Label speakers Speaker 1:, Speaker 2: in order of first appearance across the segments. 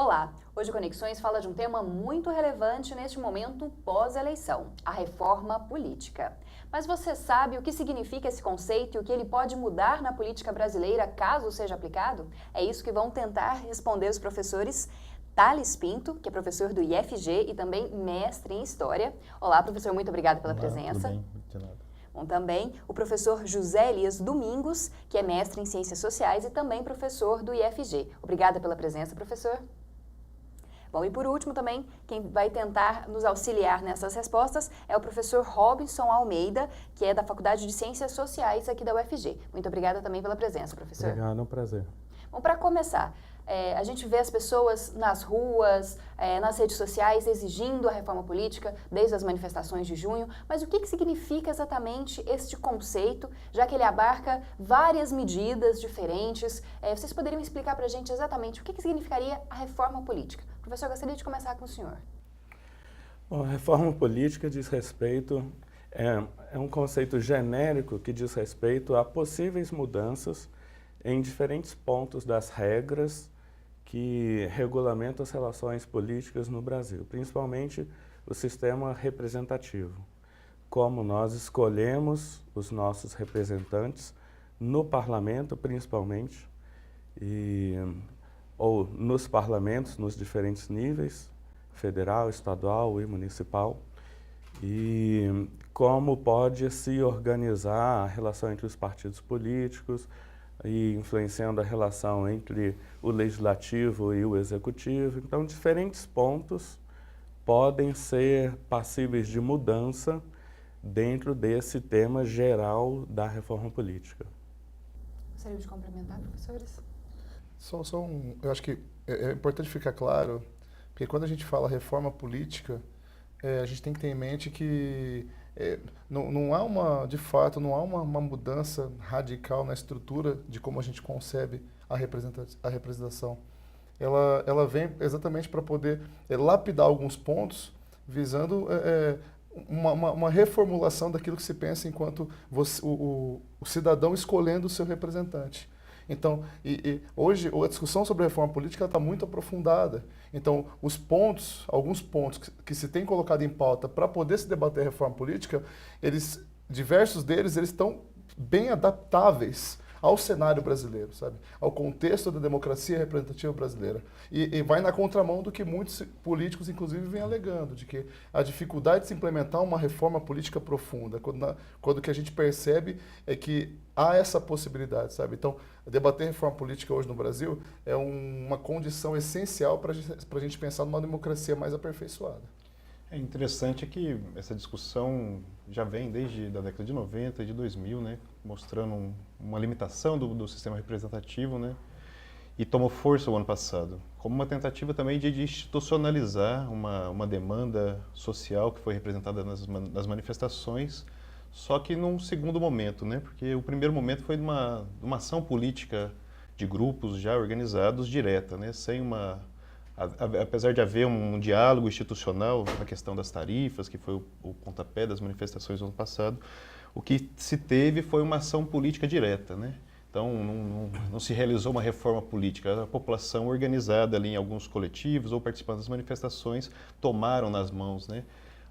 Speaker 1: Olá! Hoje o Conexões fala de um tema muito relevante neste momento pós-eleição, a reforma política. Mas você sabe o que significa esse conceito e o que ele pode mudar na política brasileira caso seja aplicado? É isso que vão tentar responder os professores Thales Pinto, que é professor do IFG e também mestre em História. Olá, professor, muito obrigada pela presença.
Speaker 2: Tudo bem, de nada.
Speaker 1: Bom, também o professor José Elias Domingos, que é mestre em Ciências Sociais e também professor do IFG. Obrigada pela presença, professor. Bom, e por último também, quem vai tentar nos auxiliar nessas respostas é o professor Robinson Almeida, que é da Faculdade de Ciências Sociais aqui da UFG. Muito obrigada também pela presença, professor.
Speaker 2: Obrigado, é um prazer.
Speaker 1: Bom, para começar, a gente vê as pessoas nas ruas, nas redes sociais, exigindo a reforma política desde as manifestações de junho, mas o que significa exatamente este conceito, já que ele abarca várias medidas diferentes? Vocês poderiam explicar para a gente exatamente o que significaria a reforma política? Professor, eu gostaria de começar com o senhor.
Speaker 2: Bom, a reforma política diz respeito, é um conceito genérico que diz respeito a possíveis mudanças em diferentes pontos das regras que regulamentam as relações políticas no Brasil, principalmente o sistema representativo. Como nós escolhemos os nossos representantes no parlamento, principalmente, ou nos parlamentos, nos diferentes níveis, federal, estadual e municipal, e como pode se organizar a relação entre os partidos políticos, e influenciando a relação entre o legislativo e o executivo. Então, diferentes pontos podem ser passíveis de mudança dentro desse tema geral da reforma política.
Speaker 1: Gostaria de complementar, professores?
Speaker 3: Eu acho que é importante ficar claro, porque quando a gente fala reforma política, a gente tem que ter em mente que não há de fato, não há uma mudança radical na estrutura de como a gente concebe a representação. Ela vem exatamente para poder lapidar alguns pontos, visando uma reformulação daquilo que se pensa enquanto o cidadão escolhendo o seu representante. Então, hoje a discussão sobre a reforma política está muito aprofundada. Então, alguns pontos que se tem colocado em pauta para poder se debater a reforma política, diversos deles estão bem adaptáveis ao cenário brasileiro, sabe? Ao contexto da democracia representativa brasileira. E vai na contramão do que muitos políticos, inclusive, vêm alegando, de que a dificuldade de se implementar uma reforma política profunda, quando o que a gente percebe é que há essa possibilidade, sabe? Então, debater reforma política hoje no Brasil é uma condição essencial para a gente pensar numa democracia mais aperfeiçoada.
Speaker 4: É interessante que essa discussão já vem desde a década de 90 e de 2000, né, mostrando uma limitação do sistema representativo, né, e tomou força o ano passado, como uma tentativa também de institucionalizar uma demanda social que foi representada nas manifestações, só que num segundo momento, né, porque o primeiro momento foi de uma ação política de grupos já organizados direta, né, sem apesar de haver um diálogo institucional na questão das tarifas, que foi o pontapé das manifestações do ano passado, o que se teve foi uma ação política direta, né? Então, não se realizou uma reforma política. A população organizada ali em alguns coletivos ou participando das manifestações tomaram nas mãos, né,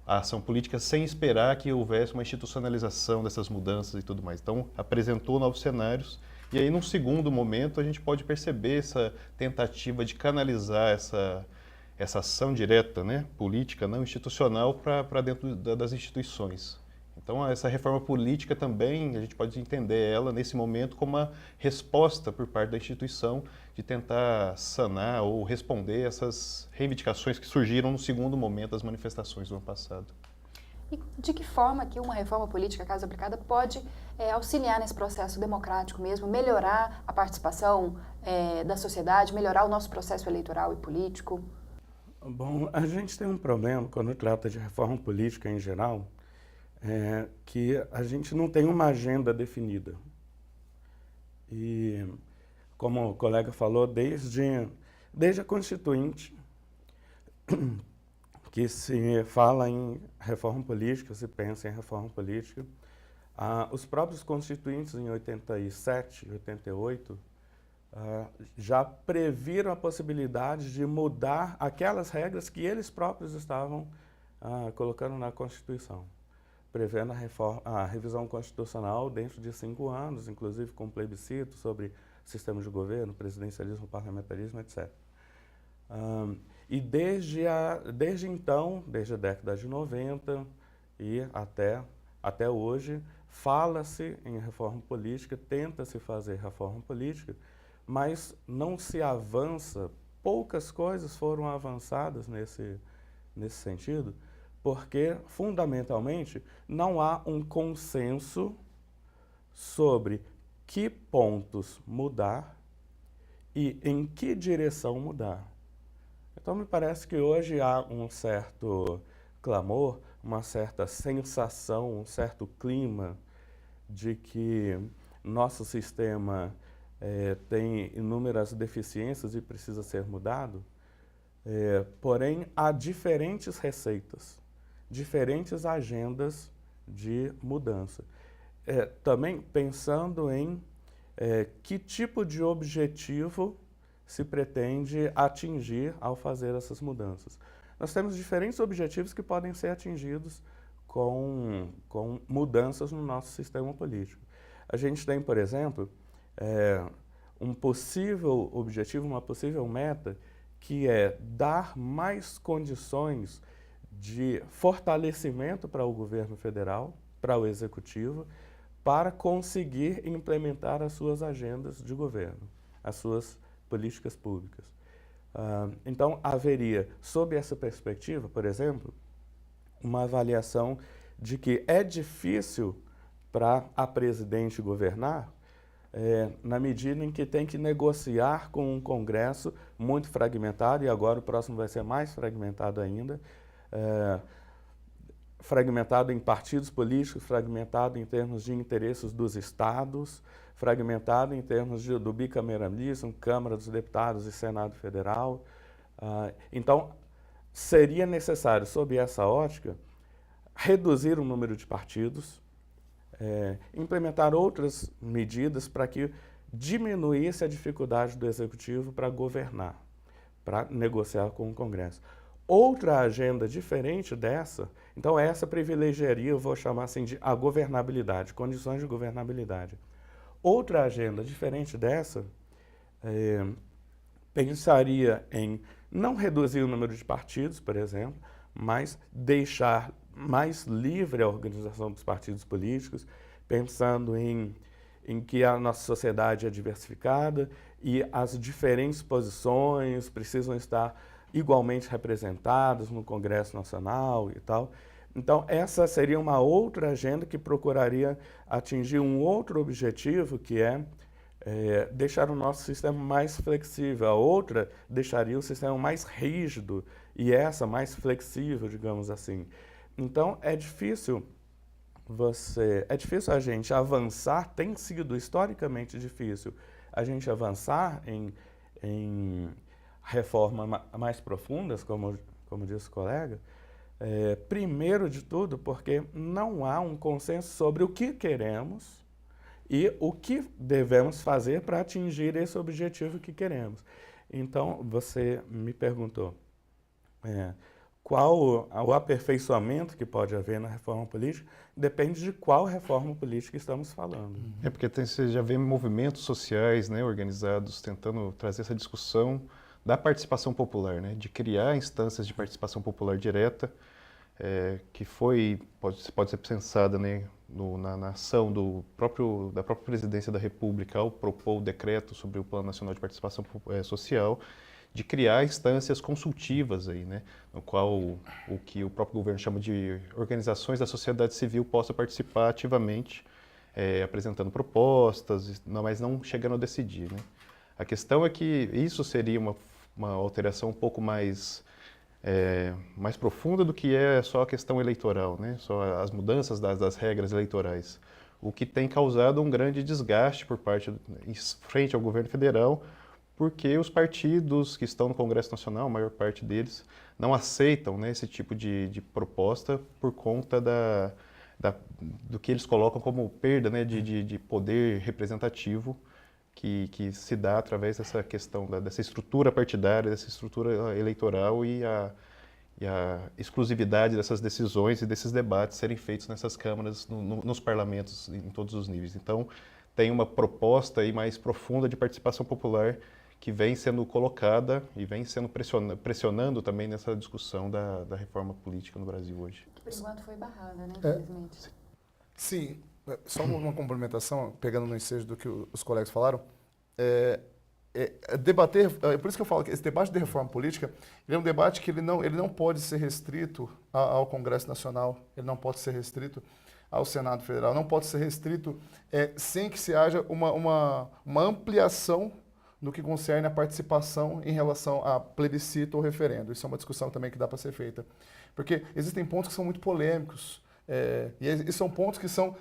Speaker 4: a ação política sem esperar que houvesse uma institucionalização dessas mudanças e tudo mais. Então, apresentou novos cenários. E aí, num segundo momento, a gente pode perceber essa tentativa de canalizar essa ação direta, né, política, não institucional, para dentro das instituições. Então, essa reforma política também, a gente pode entender ela, nesse momento, como uma resposta por parte da instituição de tentar sanar ou responder essas reivindicações que surgiram no segundo momento das manifestações do ano passado.
Speaker 1: E de que forma que uma reforma política, caso aplicada, pode auxiliar nesse processo democrático mesmo, melhorar a participação da sociedade, melhorar o nosso processo eleitoral e político?
Speaker 2: Bom, a gente tem um problema quando trata de reforma política em geral, que a gente não tem uma agenda definida. E, como o colega falou, desde a Constituinte, que se fala em reforma política, se pensa em reforma política. Os próprios constituintes, em 87, 88, já previram a possibilidade de mudar aquelas regras que eles próprios estavam colocando na Constituição, prevendo a revisão constitucional dentro de 5 anos, inclusive com plebiscito sobre sistema de governo, presidencialismo, parlamentarismo, etc. E desde então, desde a década de 90 e até hoje, fala-se em reforma política, tenta-se fazer reforma política, mas não se avança, poucas coisas foram avançadas nesse sentido, porque, fundamentalmente, não há um consenso sobre que pontos mudar e em que direção mudar. Então, me parece que hoje há um certo clamor, uma certa sensação, um certo clima de que nosso sistema tem inúmeras deficiências e precisa ser mudado, porém há diferentes receitas, diferentes agendas de mudança. Também pensando em que tipo de objetivo se pretende atingir ao fazer essas mudanças. Nós temos diferentes objetivos que podem ser atingidos com mudanças no nosso sistema político. A gente tem, por exemplo, um possível objetivo, uma possível meta, que é dar mais condições de fortalecimento para o governo federal, para o executivo, para conseguir implementar as suas agendas de governo, as suas políticas públicas. Então, haveria, sob essa perspectiva, por exemplo, uma avaliação de que é difícil para a presidente governar, na medida em que tem que negociar com um Congresso muito fragmentado, e agora o próximo vai ser mais fragmentado ainda, fragmentado em partidos políticos, fragmentado em termos de interesses dos estados, fragmentado em termos do bicameralismo, Câmara dos Deputados e Senado Federal. Então, seria necessário, sob essa ótica, reduzir o número de partidos, implementar outras medidas para que diminuísse a dificuldade do Executivo para governar, para negociar com o Congresso. Outra agenda diferente dessa, então essa privilegiaria, eu vou chamar assim de a governabilidade, condições de governabilidade. Outra agenda diferente dessa pensaria em não reduzir o número de partidos, por exemplo, mas deixar mais livre a organização dos partidos políticos, pensando em que a nossa sociedade é diversificada e as diferentes posições precisam estar igualmente representadas no Congresso Nacional e tal. Então, essa seria uma outra agenda que procuraria atingir um outro objetivo, que é deixar o nosso sistema mais flexível. A outra deixaria o sistema mais rígido e essa mais flexível, digamos assim. Então, é difícil a gente avançar, tem sido historicamente difícil a gente avançar em reformas mais profundas, como disse o colega, primeiro de tudo porque não há um consenso sobre o que queremos e o que devemos fazer para atingir esse objetivo que queremos. Então, você me perguntou qual o aperfeiçoamento que pode haver na reforma política, depende de qual reforma política estamos falando.
Speaker 4: Porque você já vê movimentos sociais, né, organizados tentando trazer essa discussão da participação popular, né, de criar instâncias de participação popular direta, que pode ser pensada, né, na ação da própria Presidência da República ao propor o decreto sobre o Plano Nacional de Participação Social, de criar instâncias consultivas aí, né, no qual o que o próprio governo chama de organizações da sociedade civil possa participar ativamente, apresentando propostas, mas não chegando a decidir, né. A questão é que isso seria uma alteração um pouco mais profunda do que é só a questão eleitoral, né, só as mudanças das regras eleitorais, o que tem causado um grande desgaste em frente ao governo federal, porque os partidos que estão no Congresso Nacional, a maior parte deles, não aceitam, né, esse tipo de proposta por conta do que eles colocam como perda, né, de poder representativo que se dá através dessa questão dessa estrutura partidária, dessa estrutura eleitoral e a exclusividade dessas decisões e desses debates serem feitos nessas câmaras, nos parlamentos, em todos os níveis. Então, tem uma proposta aí mais profunda de participação popular que vem sendo colocada e vem sendo pressionando também nessa discussão da reforma política no Brasil hoje.
Speaker 1: Que por enquanto foi barrada, né, infelizmente.
Speaker 3: Sim, só uma complementação, pegando no ensejo do que os colegas falaram. Debater, é por isso que eu falo que esse debate de reforma política, ele é um debate que ele não pode ser restrito ao Congresso Nacional, ele não pode ser restrito ao Senado Federal, não pode ser restrito sem que se haja uma ampliação no que concerne a participação em relação a plebiscito ou referendo. Isso é uma discussão também que dá para ser feita. Porque existem pontos que são muito polêmicos, e são pontos que são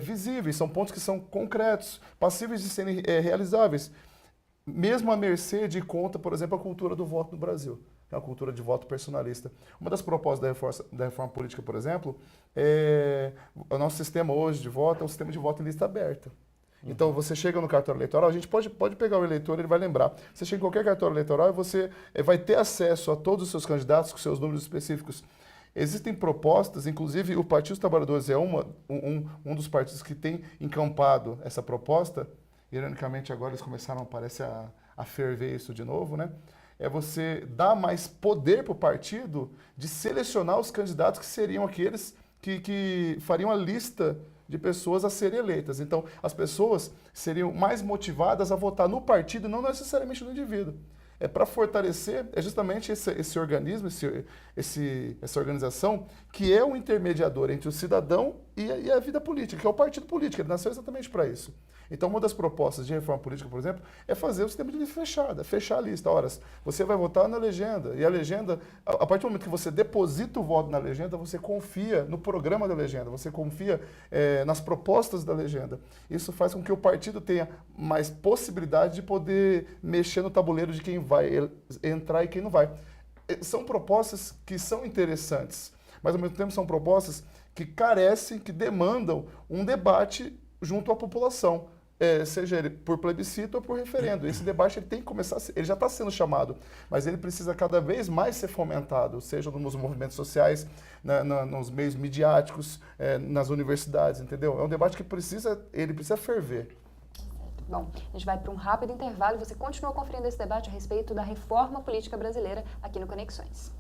Speaker 3: visíveis, são pontos que são concretos, passíveis de serem realizáveis, mesmo à mercê de conta, por exemplo, a cultura do voto no Brasil, que é a cultura de voto personalista. Uma das propostas da reforma política, por exemplo, o nosso sistema hoje de voto é um sistema de voto em lista aberta. Então, você chega no cartório eleitoral, a gente pode pegar o eleitor, ele vai lembrar. Você chega em qualquer cartório eleitoral e você vai ter acesso a todos os seus candidatos com seus números específicos. Existem propostas, inclusive o Partido dos Trabalhadores é um dos partidos que tem encampado essa proposta. Ironicamente, agora eles começaram, parece, a ferver isso de novo, né? É você dar mais poder para o partido de selecionar os candidatos que seriam aqueles que fariam a lista de pessoas a serem eleitas. Então, as pessoas seriam mais motivadas a votar no partido, não necessariamente no indivíduo. Para fortalecer, justamente esse organismo, essa organização, que é o intermediador entre o cidadão e a vida política, que é o partido político. Ele nasceu exatamente para isso. Então, uma das propostas de reforma política, por exemplo, é fazer o sistema de lista fechada, fechar a lista. Ora, você vai votar na legenda, e a legenda, a partir do momento que você deposita o voto na legenda, você confia no programa da legenda, você confia nas propostas da legenda. Isso faz com que o partido tenha mais possibilidade de poder mexer no tabuleiro de quem vai entrar e quem não vai. São propostas que são interessantes, mas ao mesmo tempo são propostas que carecem, que demandam um debate junto à população. Seja ele por plebiscito ou por referendo. Esse debate ele tem que começar, ele já está sendo chamado, mas ele precisa cada vez mais ser fomentado, seja nos movimentos sociais, nos meios midiáticos, nas universidades, entendeu? É um debate que precisa ferver.
Speaker 1: Bom, a gente vai para um rápido intervalo e você continua conferindo esse debate a respeito da reforma política brasileira aqui no Conexões.